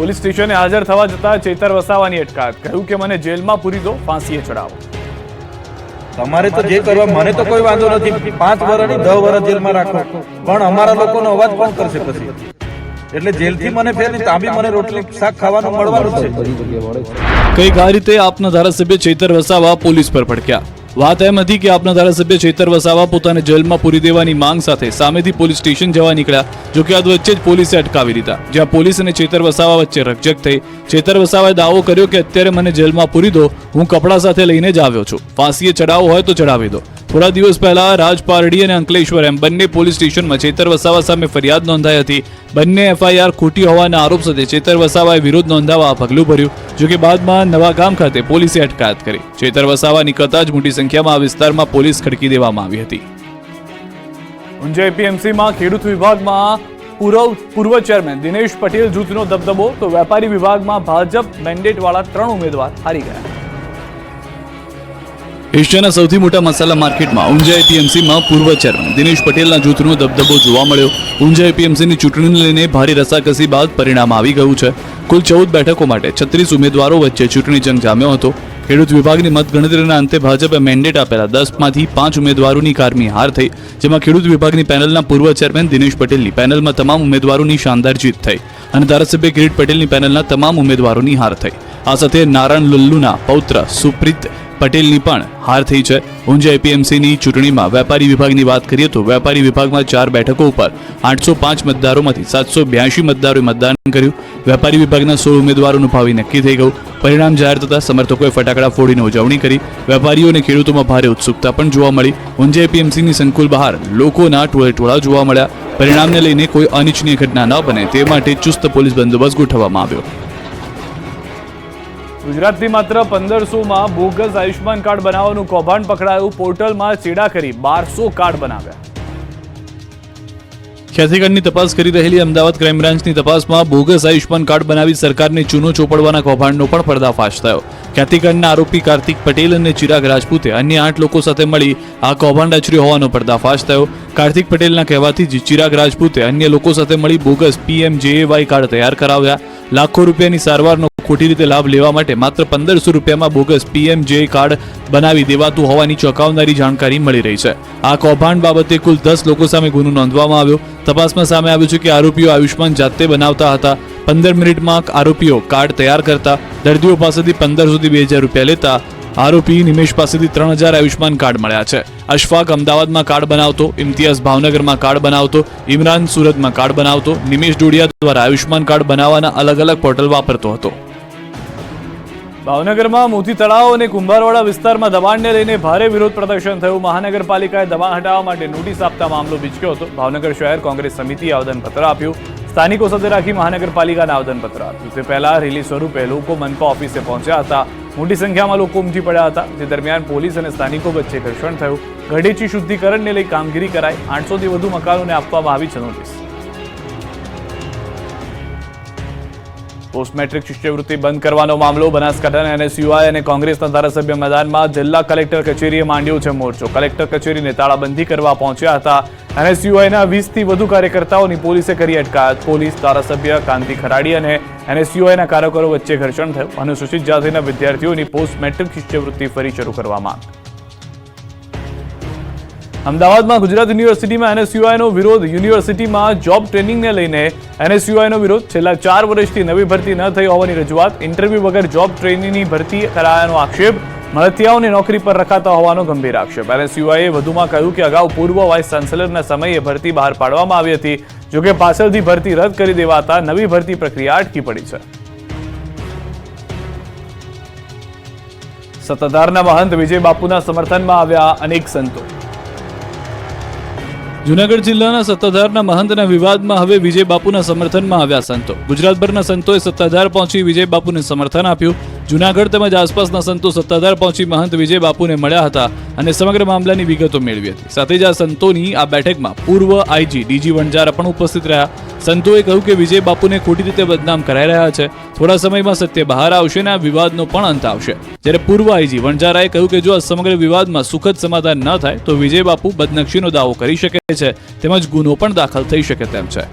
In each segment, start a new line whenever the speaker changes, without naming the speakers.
Police સ્ટેશને હાજર થવા જતા ચેતર વસાવાની અટકાયત, કહ્યું કે મને જેલમાં પૂરી દો, ફાંસીએ ચડાવો।
તમારે તો જે કરવા મને તો કોઈ વાંધો નથી, 5 વર્ષની 10 વર્ષ જેલમાં રાખો, પણ અમારા લોકોનો અવાજ કોણ કરશે પછી? એટલે જેલથી મને ફેર નહીં, ત્યાં બી મને રોટલી શાક ખાવાનું મળવાનું છે।
કંઈક આ રીતે આપના ધારાસભ્ય ચેતર વસાવા પોલીસ પર ભડક્યા। વાત એમ હતી કે આપના ધારાસભ્ય ચેતર વસાવા પોતાને જેલમાં પૂરી દેવાની માંગ સાથે સામેથી પોલીસ સ્ટેશન જવા નીકળ્યા, જો કે આ વચ્ચે જ પોલીસે અટકાવી દીધા, જ્યાં પોલીસ અને ચેતર વસાવા વચ્ચે રકઝક થઈ। ચેતર વસાવાએ દાવો કર્યો કે અત્યારે મને જેલમાં પૂરી દો, હું કપડા સાથે લઈને જ આવ્યો છું, ફાંસીએ ચડાવવો હોય તો ચડાવી દો। થોડા દિવસ પહેલા રાજપારડી અને અંકલેશ્વર એમ બંને પોલીસ સ્ટેશનમાં ચેતર વસાવા સામે ફરિયાદ નોંધાઈ હતી। બંને એફઆઈઆર ખોટી હોવાના આરોપ સાથે ચેતર વસાવાએ વિરોધ નોંધાવવા પગલું ભર્યું, જો કે બાદમાં નવાગામ ખાતે પોલીસે અટકાયત કરી। ચેતર વસાવા નીકળતા જ મોટી સંખ્યામાં આ વિસ્તારમાં પોલીસ ખડકી દેવામાં આવી હતી।
ઊંઝા એપીએમસીમાં ખેડૂત વિભાગમાં પૂર્વ ચેરમેન દિનેશ પટેલ જૂથનો દબદબો, તો વેપારી વિભાગમાં ભાજપ મેન્ડેટવાળા 3 ઉમેદવાર હારી ગયા।
એશિયાના સૌથી મોટા મસાલા માર્કેટમાં ઊંઝા એપીએમસીમાં પૂર્વ ચેરમેન દિનેશ પટેલના જૂથનો દબદબો જોવા મળ્યો। ઊંઝા એપીએમસીની ચૂંટણીને લઈને ભારે રસાકસી બાદ પરિણામ આવી ગયું છે। કુલ 14 બેઠકો માટે 36 ઉમેદવારો વચ્ચે ચૂંટણી જંગ જામ્યો હતો। ખેડૂત વિભાગની મતગણતરીના અંતે ભાજપે મેન્ડેટ આપેલા 10માંથી 5 ઉમેદવારોની કારમી હાર થઈ, જેમાં ખેડૂત વિભાગની પેનલના પૂર્વ ચેરમેન દિનેશ પટેલની પેનલમાં તમામ ઉમેદવારોની શાનદાર જીત થઈ અને ધારાસભ્ય કિરીટ પટેલની પેનલના તમામ ઉમેદવારોની હાર થઈ। આ સાથે નારાયણ લલ્લુના પૌત્ર સુપ્રીત પટેલની પણ હાર થઈ છે। ઊંઝા એપીએમસીની ચૂંટણીમાં વેપારી વિભાગની વાત કરીએ તો વેપારી વિભાગમાં 4 બેઠકો ઉપર 805 મતદારોમાંથી 782 મતદારોએ મતદાન કર્યું। વેપારી વિભાગના 16 ઉમેદવારોનું ભાવિ નક્કી થઈ ગયું। પરિણામ જાહેર થતા સમર્થકોએ ફટાકડા ફોડીને ઉજવણી કરી। વેપારીઓ અને ખેડૂતોમાં ભારે ઉત્સુકતા પણ જોવા મળી। ઊંઝા એપીએમસીની સંકુલ બહાર લોકોના ટોળેટોળા જોવા મળ્યા। પરિણામને લઈને કોઈ અનિચ્છનીય ઘટના ન બને તે માટે ચુસ્ત પોલીસ બંદોબસ્ત ગોઠવવામાં આવ્યો।
ગુજરાતની માત્ર 1500માં બોગસ આયુષ્માન કાર્ડ બનાવવાનું કૌભાંડ પકડાયું। પોર્ટલમાં ચેડા કરી 1200 કાર્ડ બનાવ્યા।
ખ્યાતિકાંડની તપાસ કરી રહેલી અમદાવાદ ક્રાઇમ બ્રાન્ચની તપાસમાં બોગસ આયુષ્માન કાર્ડ બનાવી સરકારને ચૂનો ચોપડવાના કૌભાંડનો પણ પર્દાફાશ થયો। ખ્યાતિકાંડના આરોપી કાર્તિક પટેલ અને ચિરાગ રાજપૂતે અન્ય 8 લોકો સાથે મળી આ કૌભાંડ આચર્યો હોવાનો પર્દાફાશ થયો। કાર્તિક પટેલના કહેવાથી જ ચિરાગ રાજપૂતે અન્ય લોકો સાથે મળી બોગસ PMJAY કાર્ડ તૈયાર કરાવ્યા। લાખો રૂપિયાની સારવારનો ખોટી રીતે લાભ લેવા માટે માત્ર 1500 રૂપિયામાં બોગસ PMJAY કાર્ડ બનાવી દેવાતું હોવાની ચોંકાવનારી જાણકારી મળી રહી છે। આ કૌભાંડ બાબતે કુલ 10 લોકો સામે ગુનો નોંધવામાં આવ્યો। તપાસમાં સામે આવ્યું છે કે આરોપીઓ આયુષ્માન જાતે બનાવતા હતા। 15 મિનિટમાં આરોપીઓ કાર્ડ તૈયાર કરતા, દર્દીઓ પાસેથી 1500 થી 2000 રૂપિયા લેતા। આરોપી નિમેશ પાસેથી 3000 આયુષ્માન કાર્ડ મળ્યા છે। અશફાક અમદાવાદમાં કાર્ડ બનાવતો, ઇમ્તિયાઝ ભાવનગરમાં કાર્ડ બનાવતો, ઇમરાન સુરતમાં કાર્ડ બનાવતો। નિમેશ ડોડિયા દ્વારા આયુષ્માન કાર્ડ બનાવવાના અલગ અલગ પોર્ટલ વાપરતો હતો।
ભાવનગરમાં મોતી તળાવ અને કુંભારવાડા વિસ્તારમાં દબાણને લઈને ભારે વિરોધ પ્રદર્શન થયું। મહાનગરપાલિકાએ દબાણ હટાવવા માટે નોટિસ આપતા મામલો બીચક્યો હતો। ભાવનગર શહેર કોંગ્રેસ સમિતિએ આવેદનપત્ર આપ્યું। સ્થાનિકો સાથે રાખી મહાનગરપાલિકાને આવેદનપત્ર આપ્યું। તે પહેલા રેલી સ્વરૂપે લોકો મનપા ઓફિસે પહોંચ્યા હતા। મોટી સંખ્યામાં લોકો ઉમટી પડ્યા હતા। તે દરમિયાન પોલીસ અને સ્થાનિકો વચ્ચે ઘર્ષણ થયું। ગઢેચી શુદ્ધિકરણને લઈ કામગીરી કરાઈ। 800 થી વધુ મકાનોને આપવામાં આવી છે નોટિસ। પોસ્ટ મેટ્રિક શિષ્યવૃત્તિ બંધ કરવાનો મામલો બનાસકાંઠાના NSUI અને કોંગ્રેસના ધારાસભ્ય મેદાનમાં જિલ્લા કલેક્ટર કચેરીએ માંડ્યો છે મોરચો। કલેક્ટર કચેરીને તાળાબંધી કરવા પહોંચ્યા હતા। NSUIના 20 થી વધુ કાર્યકર્તાઓની પોલીસે કરી અટકાયત। પોલીસ, ધારાસભ્ય કાંતિ ખરાડી અને NSUIના કાર્યકરો વચ્ચે ઘર્ષણ થયું। અનુસૂચિત જાતિના વિદ્યાર્થીઓની પોસ્ટ મેટ્રિક શિષ્યવૃત્તિ ફરી શરૂ કરવા માંગ। અમદાવાદમાં ગુજરાત યુનિવર્સિટીમાં NSUIનો વિરોધ। યુનિવર્સિટીમાં જોબ ટ્રેનિંગને લઈને NSUIનો વિરોધ। છેલ્લા 4 વર્ષથી નવી ભરતી ન થઈ હોવાની રજૂઆત। ઇન્ટરવ્યુ વગર જોબ ટ્રેનિંગની ભરતી કરાયાનો આક્ષેપ। મળતિયાઓને નોકરી પર રખાતા હોવાનો ગંભીર આક્ષેપ। NSUIએ વધુમાં કહ્યું કે અગાઉ પૂર્વ વાઇસ ચાન્સેલરના સમયે ભરતી બહાર પાડવામાં આવી હતી, જોકે પાછળથી ભરતી રદ કરી દેવાતા નવી ભરતી પ્રક્રિયા અટકી પડી છે। સત્તાધારના મહંત વિજય બાપુના સમર્થનમાં આવ્યા અનેક સંતો।
જૂનાગઢ જિલ્લાના સત્તાધારના મહંતના વિવાદમાં હવે વિજય બાપુના સમર્થનમાં આવ્યા સંતો। ગુજરાતભરના સંતોએ સત્તાધાર પહોંચી વિજય બાપુને સમર્થન આપ્યું। જૂનાગઢ તેમજ આસપાસના સંતો સત્તાધાર પહોંચી મહંત વિજય બાપુને મળ્યા હતા અને સમગ્ર મામલાની વિગતો મેળવી હતી। સાથે જ આ સંતોની આ બેઠકમાં પૂર્વ IG DG વણજારા પણ ઉપસ્થિત રહ્યા। સંતોએ કહ્યું કે વિજય બાપુને ખોટી રીતે બદનામ કરાઈ રહ્યા છે। થોડા સમયમાં સત્ય બહાર આવશે અને આ વિવાદનો પણ અંત આવશે। જ્યારે પૂર્વ IG વણજારાએ કહ્યું કે જો આ સમગ્ર વિવાદમાં સુખદ સમાધાન ન થાય તો વિજય બાપુ બદનક્ષીનો દાવો કરી શકે છે તેમજ ગુનો પણ દાખલ થઈ શકે તેમ છે।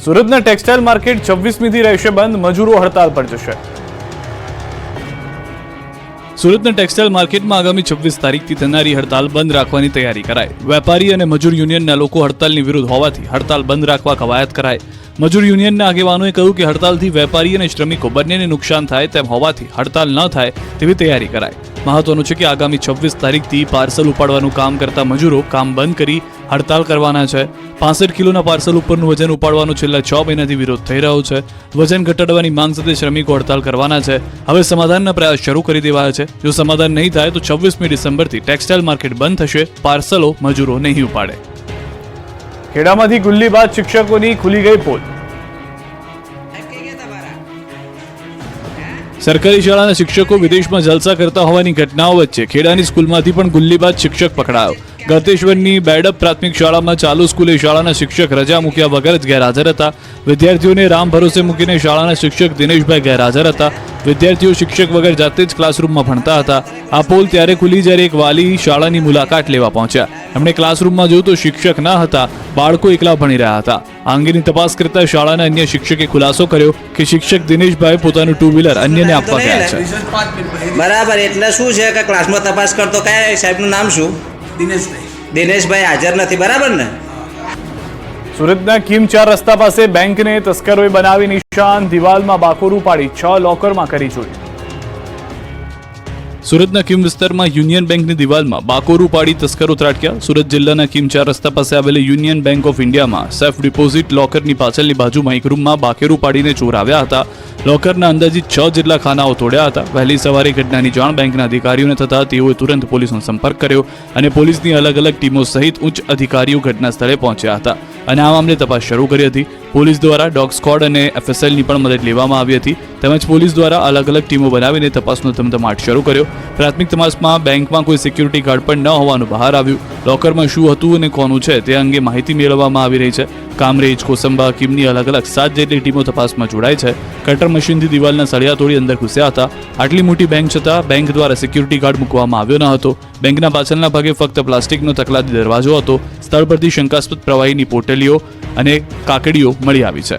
સુરતના ટેક્સટાઇલ માર્કેટ 26મીથી રહેશે બંધ, મજૂરો હડતાલ પર જશે.
સુરતના ટેક્સટાઇલ માર્કેટમાં આગામી 26 તારીખથી થનારી હડતાલ બંધ રાખવાની તૈયારી કરાઈ. વેપારી અને મજૂર યુનિયનના લોકો હડતાલની વિરુદ્ધ હોવાથી હડતાલ બંધ રાખવા કવાયત કરાઈ. મજૂર યુનિયનના આગેવાનોએ કહ્યું કે હડતાલથી વેપારી અને શ્રમિકો બંનેને નુકસાન થાય તેમ હોવાથી હડતાલ ન થાય તેવી તૈયારી કરાઈ. મહત્વનું છે કે આગામી 26 તારીખથી પાર્સલ ઉપાડવાનું કામ કરતા મજૂરો કામ બંધ કરી હડતાલ કરવાના છે. 65 કિલોના પાર્સલ ઉપરનું વજન ઉપાડવાનો છેલ્લા 6 મહિનાથી વિરોધ થઈ રહ્યો છે. વજન ઘટાડવાની માંગ સાથે શ્રમિકો હડતાલ કરવાના છે. હવે સમાધાનના પ્રયાસ શરૂ કરી દેવાયા છે. જો સમાધાન નહીં થાય તો 26મી ડિસેમ્બરથી ટેક્સટાઇલ માર્કેટ બંધ થશે. પાર્સલો મજૂરો નહીં ઉપાડે.
ખેડામાંથી ગુલ્લી બાદ શિક્ષકોની ખુલી ગઈ પોલ.
સરકારી શાળાના શિક્ષકો વિદેશમાં જલસા કરતા હોવાની ઘટનાઓ વચ્ચે ખેડાની સ્કૂલમાંથી પણ ગુલ્લીબાજ શિક્ષક પકડાયો. ગળતેશ્વરની બેડઅપ પ્રાથમિક શાળામાં ચાલુ સ્કૂલે શાળાના શિક્ષક રજા મૂક્યા વગર જ ગેરહાજર હતા. વિદ્યાર્થીઓને રામ ભરોસે મૂકીને શાળાના શિક્ષક દિનેશભાઈ ગેરહાજર હતા. વિદ્યાર્થીઓ શિક્ષક વગર જાતે જ ક્લાસરૂમમાં ભણતા હતા. આ પોલ ત્યારે ખુલી જ્યારે એક વાલી શાળાની મુલાકાત લેવા પહોંચ્યા. એમણે ક્લાસરૂમમાં જોયું તો શિક્ષક ન હતા, બાળકો એકલા ભણી રહ્યા હતા. આ અંગેની તપાસ કરતા શાળાના અન્ય શિક્ષકે ખુલાસો કર્યો કે શિક્ષક દિનેશભાઈ પોતાનું 2 વ્હીલર અન્યને આપવા ગયા છે.
બરાબર, એટલે શું છે કે ક્લાસમાં તપાસ કરતો કયા સાહેબનું નામ શું? દિનેશભાઈ હાજર નથી, બરાબર ને?
સુરતના કિમ 4 રસ્તા પાસે બેંકને તસ્કરોએ બનાવી નિશાન, દિવાલમાં બાકોરું પાડી 6 લોકરમાં કરી ચોરી.
સુરતના કિમ વિસ્તારમાં યુનિયન બેંકની દિવાલમાં બાકોરું પાડી તસ્કરો ત્રાટક્યા. સુરત જિલ્લાના કિમ 4 રસ્તા પાસે આવેલી યુનિયન બેંક ઓફ ઇન્ડિયામાં સેફ ડિપોઝિટ લોકરની પાછળની બાજુમાં એક રૂમમાં બાકેરું પાડીને ચોર આવ્યા હતા. લોકરના અંદાજિત 6 જેટલા ખાનાઓ તોડ્યા હતા. વહેલી સવારે ઘટનાની જાણ બેંકના અધિકારીઓને થતા તેઓએ તુરંત પોલીસનો સંપર્ક કર્યો અને પોલીસની અલગ અલગ ટીમો સહિત ઉચ્ચ અધિકારીઓ ઘટના સ્થળે પહોંચ્યા હતા અને આ મામલે તપાસ શરૂ કરી હતી. પોલીસ દ્વારા ડોગ સ્ક્વોડ અને એફએસએલની પણ મદદ લેવામાં આવી હતી. તેમજ પોલીસ દ્વારા અલગ અલગ ટીમો બનાવીને તપાસનો ધમધમાટ શરૂ કર્યો. પ્રાથમિક તપાસમાં બેંકમાં કોઈ સિક્યુરિટી ગાર્ડ પણ ન હોવાનું બહાર આવ્યું. લોકરમાં શું હતું અને કોનું છે તે અંગે માહિતી મેળવવામાં આવી રહી છે. કામરેજ, કોસંબા, કિમની અલગ અલગ 7 જેટલી ટીમો તપાસમાં જોડાઈ છે. કટર મશીનથી દિવાલના સળિયા તોડી અંદર ઘૂસ્યા હતા. આટલી મોટી બેંક છતાં બેંક દ્વારા સિક્યુરિટી ગાર્ડ મૂકવામાં આવ્યો ન હતો. બેંકના પાછળના ભાગે ફક્ત પ્લાસ્ટિકનો તકલાદી દરવાજો હતો. સ્થળ પરથી શંકાસ્પદ પ્રવાહીની પોટલીઓ અને કાકડીઓ મળી આવી છે.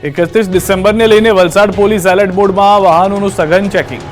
31 ડિસેમ્બરને લઈને વલસાડ પોલીસ એલર્ટ મોડમાં, વાહનોનું સઘન ચેકિંગ.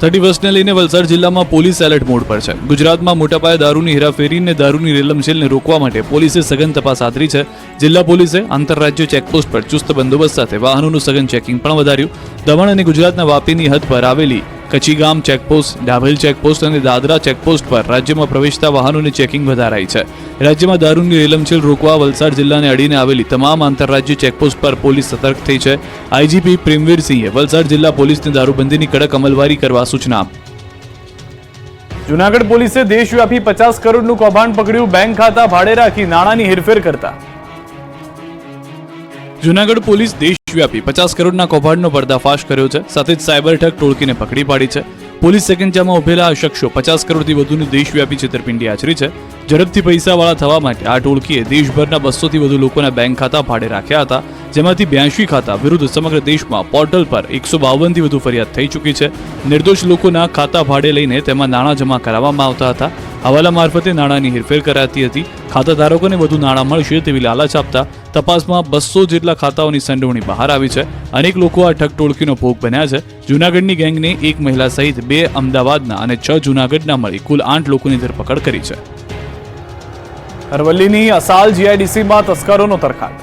31ને લઈને વલસાડ જિલ્લામાં પોલીસ એલર્ટ મોડ પર છે. ગુજરાતમાં મોટા પાયે દારૂની હેરાફેરી અને દારૂની રેલમછેલને રોકવા માટે પોલીસે સઘન તપાસ હાથ ધરી છે. જિલ્લા પોલીસે આંતરરાજ્ય ચેકપોસ્ટ પર ચુસ્ત બંદોબસ્ત સાથે વાહનોનું સઘન ચેકિંગ પણ વધાર્યું. દમણ અને ગુજરાતના વાપીની હદ પર આવેલી કચીગામ ચેકપોસ્ટ, ડાભેલ ચેકપોસ્ટ અને દાદરા ચેકપોસ્ટ પર રાજ્યમાં પ્રવેશતા વાહનોની ચેકિંગ વધારાઈ છે. રાજ્યમાં દારૂની રેલમછેલ રોકવા વલસાડ જિલ્લાને અડીને આવેલી તમામ આંતરરાજ્ય ચેકપોસ્ટ પર પોલીસ સતર્ક થઈ છે. આઈજીપી પ્રેમવીરસિંહે વલસાડ જિલ્લા પોલીસને દારૂબંધીની કડક અમલવારી કરવા સૂચના આપી.
જૂનાગઢ પોલીસે દેશવ્યાપી 50 કરોડનું કૌભાંડ પકડ્યું. બેંક ખાતા ભાડે રાખી નાણાંની હેરફેર કરતા.
જૂનાગઢ પોલીસ દેશવ્યાપી 50 કરોડના કૌભાંડનો પર્દાફાશ કર્યો છે. સાથે જ સાયબર ઠગ ટોળકીને પકડી પાડી છે. પોલીસ સેકન્ડમાં ઉભેલા આ શખ્સો 50 કરોડથી વધુની દેશવ્યાપી છેતરપિંડી આચરી છે. ઝડપથી પૈસાવાળા થવા માટે આ ટોળકીએ દેશભરના 200થી વધુ લોકોના બેંક ખાતા ભાડે રાખ્યા હતા, જેમાંથી 82 ખાતા વિરુદ્ધ સમગ્ર દેશમાં પોર્ટલ પર 152થી વધુ ફરિયાદ થઈ ચૂકી છે. નિર્દોષ લોકોના ખાતા ભાડે લઈને તેમાં નાણાં જમા કરાવવામાં આવતા હતા. હવાલા મારફતે નાણાંની હેરફેર કરાતી હતી. ખાતાધારકોને વધુ નાણાં મળશે તેવી લાલચ આપતા તપાસમાં 200 જેટલા ખાતાઓની સંડોવણી બહાર આવી છે. અનેક લોકો આ ઠગ ટોળકીનો ભોગ બન્યા છે. જૂનાગઢની ગેંગને 1 મહિલા સહિત 2 અમદાવાદના અને 6 જૂનાગઢના મળી કુલ 8 લોકોની ધરપકડ કરી છે.
અરવલ્લીની અસાલ જીઆઈડીસીમાં તસ્કરોનો તરખાટ.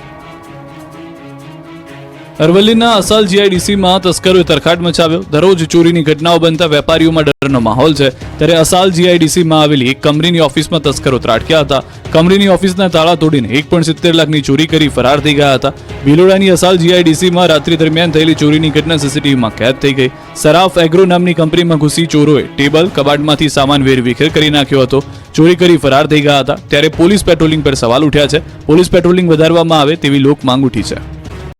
અરવલ્લીના અસાલ જીઆઈડીસીમાં તસ્કરોએ તરખાટ મચાવ્યો. દરરોજ ચોરીની ઘટનાઓ બનતા વેપારીઓમાં ડરનો માહોલ છે. ત્યારે અસાલ જીઆઈડીસીમાં આવેલી એક કંપનીની ઓફિસમાં તસ્કરો ત્રાટક્યા હતા. કંપનીની ઓફિસના તાળા તોડીને 1.70 લાખની ચોરી કરી ફરાર થઈ ગયા હતા. ભિલોડાની અસાલ જીઆઈડીસીમાં રાત્રિ દરમિયાન થયેલી ચોરીની ઘટના સીસીટીવીમાં કેદ થઈ ગઈ. સરાફ એગ્રો નામની કંપનીમાં ઘૂસી ચોરોએ ટેબલ, કબાટમાંથી સામાન વેરવિખેર કરી નાખ્યો હતો. ચોરી કરી ફરાર થઈ ગયા હતા. ત્યારે પોલીસ પેટ્રોલિંગ પર સવાલ ઉઠ્યા છે. પોલીસ પેટ્રોલિંગ વધારવામાં આવે તેવી લોક માંગ ઉઠી છે.